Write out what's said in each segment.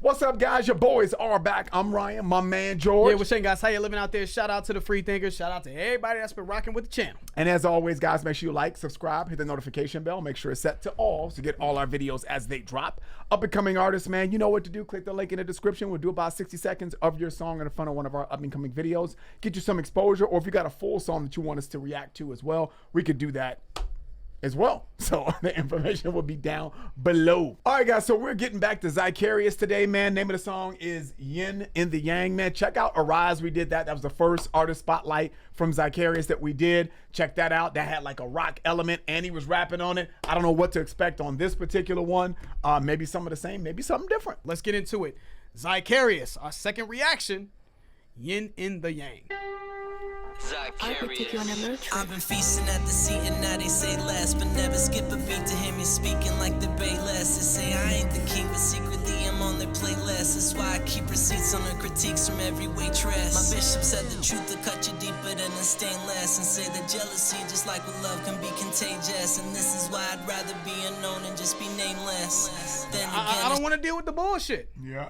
What's up, guys? Your boys are back. I'm Ryan, my man George. Yeah, what's up, guys? How you living out there? Shout out to the free thinkers. Shout out to everybody that's been rocking with the channel. And as always, guys, make sure you like, subscribe, hit the notification bell. Make sure it's set to all to get all our videos as they drop. Up-and-coming artists, man, you know what to do. Click the link in the description. We'll do about 60 seconds of your song in the front of one of our up-and-coming videos. Get you some exposure, or if you got a full song that you want us to react to as well, we could do that as well. So the information will be down below. All right, guys, so we're getting back to XYQARIUS today, man. Name of the song is Yin in the Yang, man. Check out Arise. We did that. That was the first artist spotlight from XYQARIUS that we did. Check that out. That had like a rock element and he was rapping on it. I don't know what to expect on this particular one. Maybe some of the same, maybe something different. Let's get into it. XYQARIUS, our second reaction, Yin in the Yang. I've been feasting at the seat and now they say last, but never skip a beat to hear me speaking like the Bayless. They say I ain't the king, but secretly I'm on their playlist. That's why I keep receipts on the critiques from every waitress. My bishop said the truth will cut you deeper than a stained glass, and say that jealousy, just like with love, can be contagious. And this is why I'd rather be unknown and just be nameless. Then again, I don't want to deal with the bullshit. Yeah.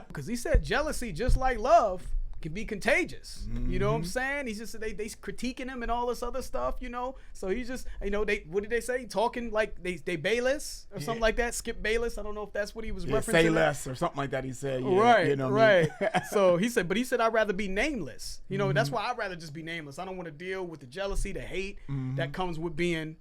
Because he said jealousy, just like love, can be contagious. You know what I'm saying? He's just they critiquing him and all this other stuff, you know. So he's just, you know, what did they say? Talking like they Bayless or something like that. Skip Bayless. I don't know if that's what he was referencing. Say less or something like that. He said, yeah, right, you know right. Me. So he said, I'd rather be nameless. You know, that's why I'd rather just be nameless. I don't want to deal with the jealousy, the hate that comes with being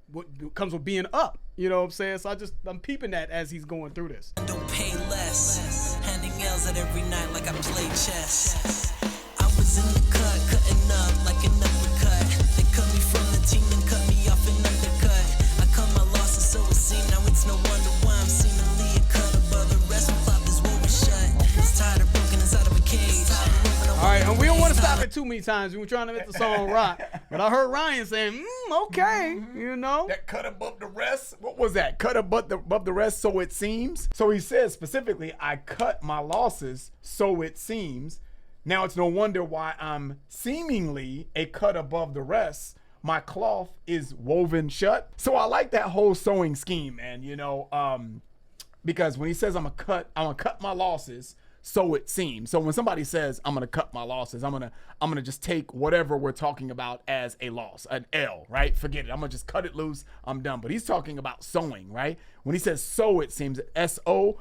up. You know what I'm saying? So I'm peeping that as he's going through this. don't pay less. Handing L's at every night like I play chess. I was in the cut, cutting up like an uppercut. They cut me from the team and cut me off an undercut. I cut my losses, so it seemed. Now it's no wonder why I'm seemingly a cut above the rest. My flop is woven shut. It's tired of broken inside of a cage. All right, and we don't want to stop it too many times. We were trying to make the song rock, but I heard Ryan saying, okay, you know. That cut above the rest. What was that? Cut above the rest, so it seems. So he says specifically, I cut my losses, so it seems. Now it's no wonder why I'm seemingly a cut above the rest. My cloth is woven shut. So I like that whole sewing scheme, man, you know, because when he says I'm gonna cut my losses, so it seems. So when somebody says I'm gonna cut my losses, I'm gonna just take whatever we're talking about as a loss, an L, right? Forget it. I'm gonna just cut it loose. I'm done. But he's talking about sewing, right? When he says so it seems, S-O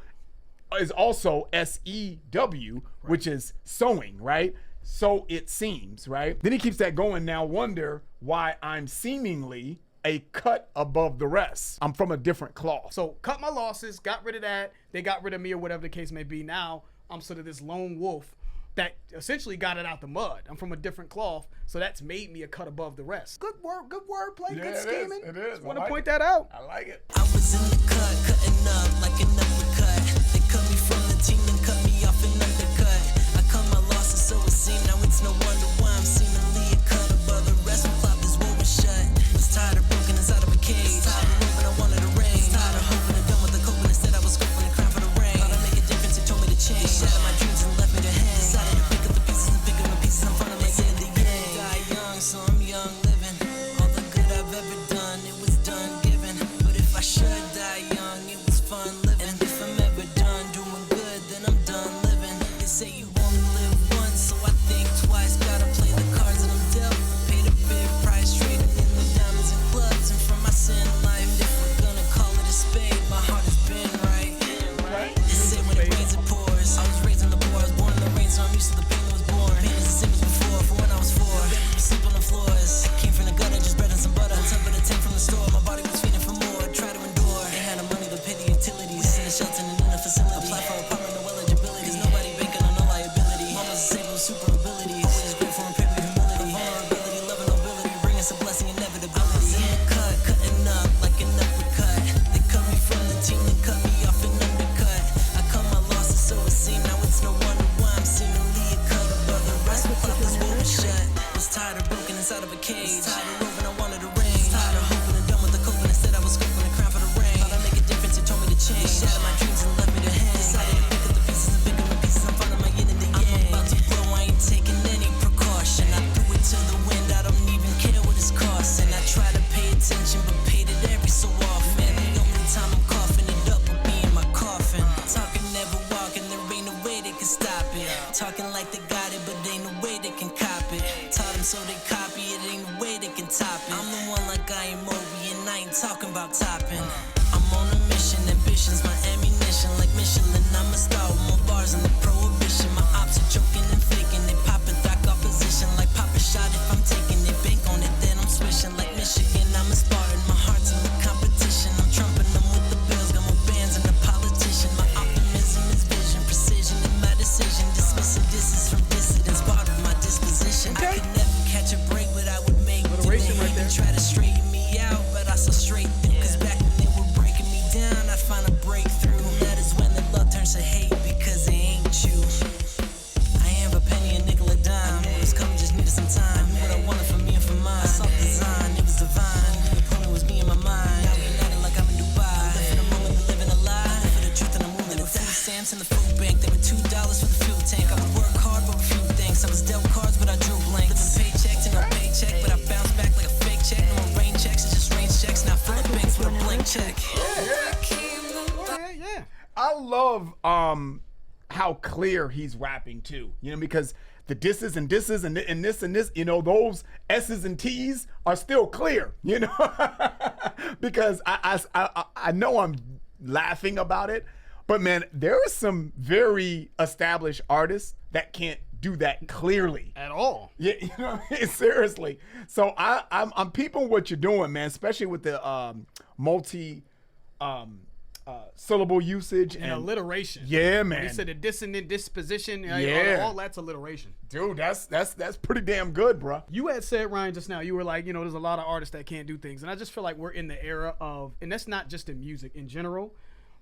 is also S-E-W, which is sewing, right? So it seems, right? Then he keeps that going. Now wonder why I'm seemingly a cut above the rest. I'm from a different cloth. So cut my losses, got rid of that. They got rid of me or whatever the case may be. Now I'm sort of this lone wolf that essentially got it out the mud. I'm from a different cloth, so that's made me a cut above the rest. Good wordplay, good scheming. It is. Just want to point that out. I like it. I was in the cut, cutting up like an uppercut. They cut me from the team and cut me off an undercut. I cut my losses, so it seemed. Now it's no wonder why I'm seemingly a cut above the rest. My flop is woven shut. Was tired of broken inside of a cage. Tired of moving, I wanted to rain. Tired of hoping and done with the coping. Instead I was scoping and crying for the rain. Thought I'd make a difference, it told me to change. Shattered my dreams and left me to hang. Decided to pick up the pieces and pick up the pieces in front of me. Say the yang. Die young, so I'm young living. All the good I've ever done, it was done giving. But if I should die young, it was fun living. And if I'm ever done, can stop it. Talking like they got it, but ain't no way they can cop it. Taught them so they copy it, ain't no way they can top it. I'm the one like I ain't Moby, and I ain't talking about topping. I'm on a mission, ambitions, my ammunition. Like Michelin, I'm a star with more bars than the prohibition. My ops are choking and faking, they pop a dock opposition. Like pop a shot if I'm taking it, bank on it, then I'm swishing. Like Michigan, I'm a Spartan, my heart's in the competition. I'm trumping them with the bills, got more bands than a politician. My optimism is vision, precision in my decision. Dismissing disses from dissidents, part of my disposition. I could never catch a break, but I would make it. They even try to straighten me out, but I saw straight through. Cause back when they were breaking me down, I'd find a breakthrough. That is when the love turns to hate because they ain't you. I ain't have a penny, a nickel, a dime. It was coming, just needed some time. I knew what I wanted for me and for mine. I saw the design, it was divine. The opponent was me in my mind. Now we united like I'm in Dubai. I live for the moment, living a lie. I live for the truth and I'm willing to die. Food stamps in the food bank, they were $2 for the fuel tank. I would work hard but a few things. I was dealt cards but I drew blanks. Living paycheck to no paycheck, but I bounced back like a fake check. No more rain checks, it's just range checks. Now full of banks with a blank check. Yeah. I love how clear he's rapping too. You know, because the disses and this and this, you know, those S's and T's are still clear, you know, because I know I'm laughing about it, but man, there are some very established artists that can't do that clearly At all. Yeah, you know, seriously. So I'm peeping what you're doing, man, especially with the multi syllable usage And alliteration. Yeah, When man. he said the dissonant disposition, Yeah. all that's alliteration. Dude, that's pretty damn good, bro. You had said, Ryan, just now, you were like, you know, there's a lot of artists that can't do things. And I just feel like we're in the era of, and that's not just in music, in general.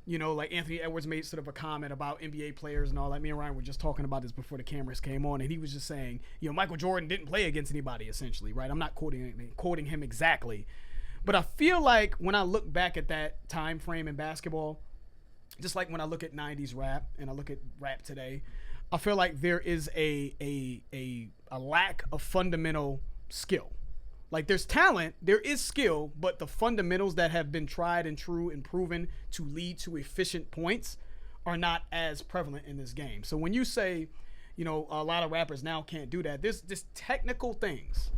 You know, like Anthony Edwards made sort of a comment about NBA players and all that. Me and Ryan were just talking about this before the cameras came on, and he was just saying, you know, Michael Jordan didn't play against anybody, essentially, right? I'm not quoting him exactly. But I feel like when I look back at that time frame in basketball, just like when I look at 90s rap and I look at rap today, I feel like there is a lack of fundamental skill. Like there's talent, there is skill, but the fundamentals that have been tried and true and proven to lead to efficient points are not as prevalent in this game. So when you say, you know, a lot of rappers now can't do that, there's just technical things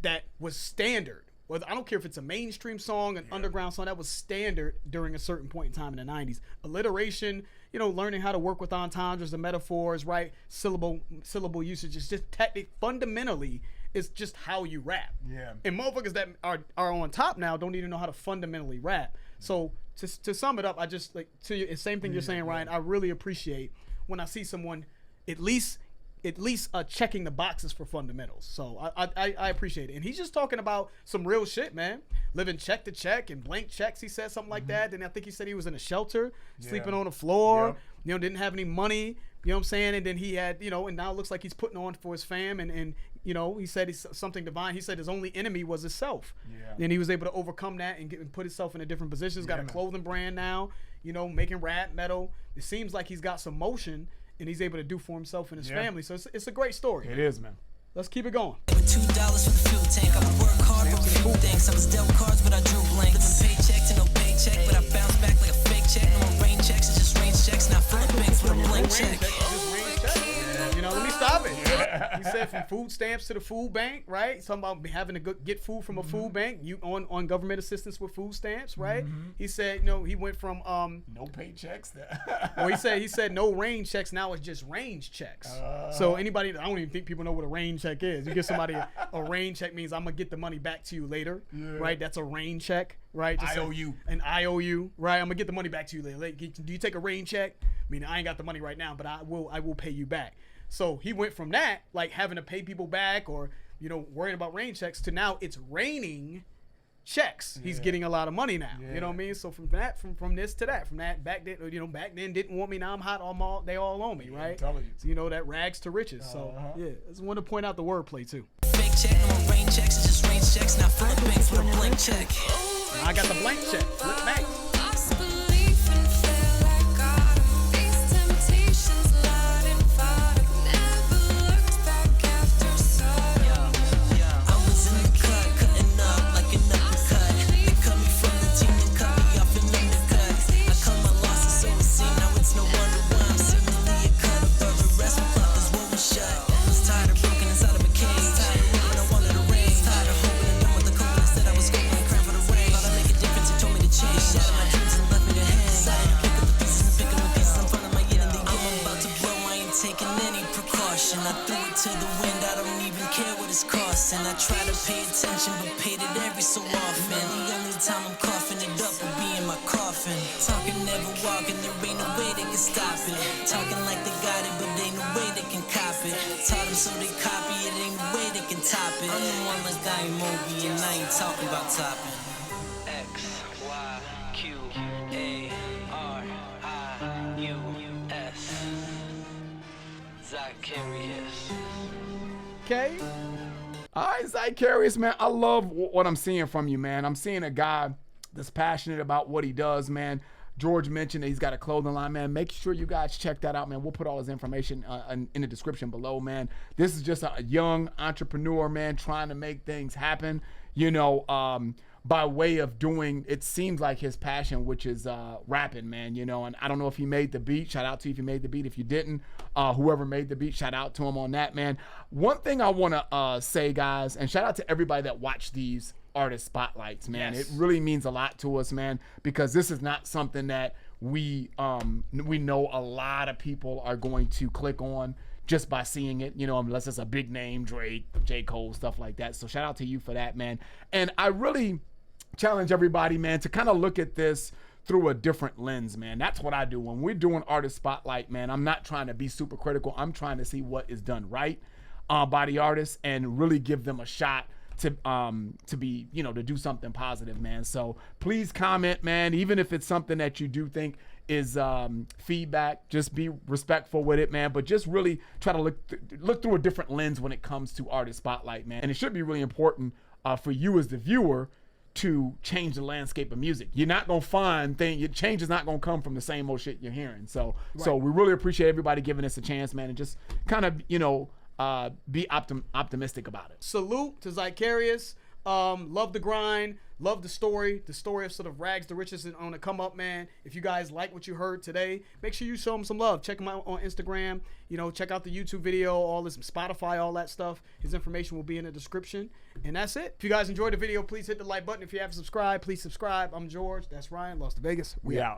that was standard. Well, I don't care if it's a mainstream song, an underground song, that was standard during a certain point in time in the 90s. Alliteration, you know, learning how to work with entendres and metaphors, right? Syllable usage is just fundamentally, it's just how you rap. Yeah. And motherfuckers that are on top now don't even know how to fundamentally rap. So to sum it up, I just like to you, same thing you're saying, Ryan. I really appreciate when I see someone at least checking the boxes for fundamentals. So I appreciate it. And he's just talking about some real shit, man. Living check to check and blank checks. He said something like that. Then I think he said he was in a shelter, sleeping on the floor, you know, didn't have any money. You know what I'm saying? And then he had, you know, and now it looks like he's putting on for his fam. And you know, he said he's something divine. He said his only enemy was himself. Yeah. And he was able to overcome that and put himself in a different position. He's got a clothing brand now, you know, making rap, metal. It seems like he's got some motion and he's able to do for himself and his family. So it's a great story. It is, man. Let's keep it going. $2 for the fuel tank. I would work hard for a few things. I was dealt cards, but I drew blanks. Living paycheck to no paycheck, but I bounced back like a fake check. No more rain checks, it's just range checks. Now full of banks with a blank check. You know, let me stop it. He said from food stamps to the food bank, right? He's talking about having to get food from a food bank. You on government assistance with food stamps, right? He said, you know, he went from no paychecks. well, he said no rain checks. Now it's just range checks. So anybody, I don't even think people know what a rain check is. You give somebody a rain check means I'm gonna get the money back to you later, right? That's a rain check, right? Just IOU. An IOU, right? I'm gonna get the money back to you later. Do you take a rain check? I mean, I ain't got the money right now, but I will pay you back. So he went from that, like having to pay people back or, you know, worrying about rain checks to now it's raining checks. He's getting a lot of money now. You know what I mean? So from that, from this to that, from that back then, you know, back then didn't want me, now I'm hot, they all on me, right? I'm telling you. So you know that rags to riches. So yeah, I just want to point out the wordplay too. Fake check, no more rain checks, it's just range checks. Now full of banks with a blank check. Now I got the blank check. Flip back. motion. I threw it to the wind, I don't even care what it's costing. I try to pay attention, but paid it every so often. The only time I'm coughing it up will be in my coffin. Talking, never walking, there ain't no way they can stop it. Talking like they got it, but ain't no way they can cop it. Taught them so they copy it, ain't no way they can top it. I'm the one like I ain't Moby, and I ain't talking about topping. XYQARIUS. XYQARIUS. Okay. All right, XYQARIUS, man. I love what I'm seeing from you, man. I'm seeing a guy that's passionate about what he does, man. George mentioned that he's got a clothing line, man. Make sure you guys check that out, man. We'll put all his information in the description below, man. This is just a young entrepreneur, man, trying to make things happen, you know, by way of doing, it seems like his passion, which is rapping, man, you know. And I don't know if he made the beat. Shout out to you if you made the beat. If you didn't, whoever made the beat, shout out to him on that, man. One thing I want to say, guys, and shout out to everybody that watched these artist spotlights, man. Yes. It really means a lot to us, man, because this is not something that we know a lot of people are going to click on just by seeing it, you know, unless it's a big name, Drake, J. Cole, stuff like that. So shout out to you for that, man. And I really challenge everybody, man, to kind of look at this through a different lens, man. That's what I do when we're doing artist spotlight, man. I'm not trying to be super critical. I'm trying to see what is done right by the artist and really give them a shot to be, you know, to do something positive, man. So please comment, man, even if it's something that you do think is feedback, just be respectful with it, man. But just really try to look through a different lens when it comes to artist spotlight, man. And it should be really important for you as the viewer to change the landscape of music. You're not gonna find your change is not gonna come from the same old shit you're hearing. So so we really appreciate everybody giving us a chance, man, and just kind of, you know, be optimistic about it. Salute to XYQARIUS. Love the grind. Love the story. The story of sort of rags to riches and on the come up, man. If you guys like what you heard today, make sure you show him some love. Check him out on Instagram. You know, check out the YouTube video, all this Spotify, all that stuff. His information will be in the description. And that's it. If you guys enjoyed the video, please hit the like button. If you haven't subscribed, please subscribe. I'm George. That's Ryan. Lost to Vegas. We out.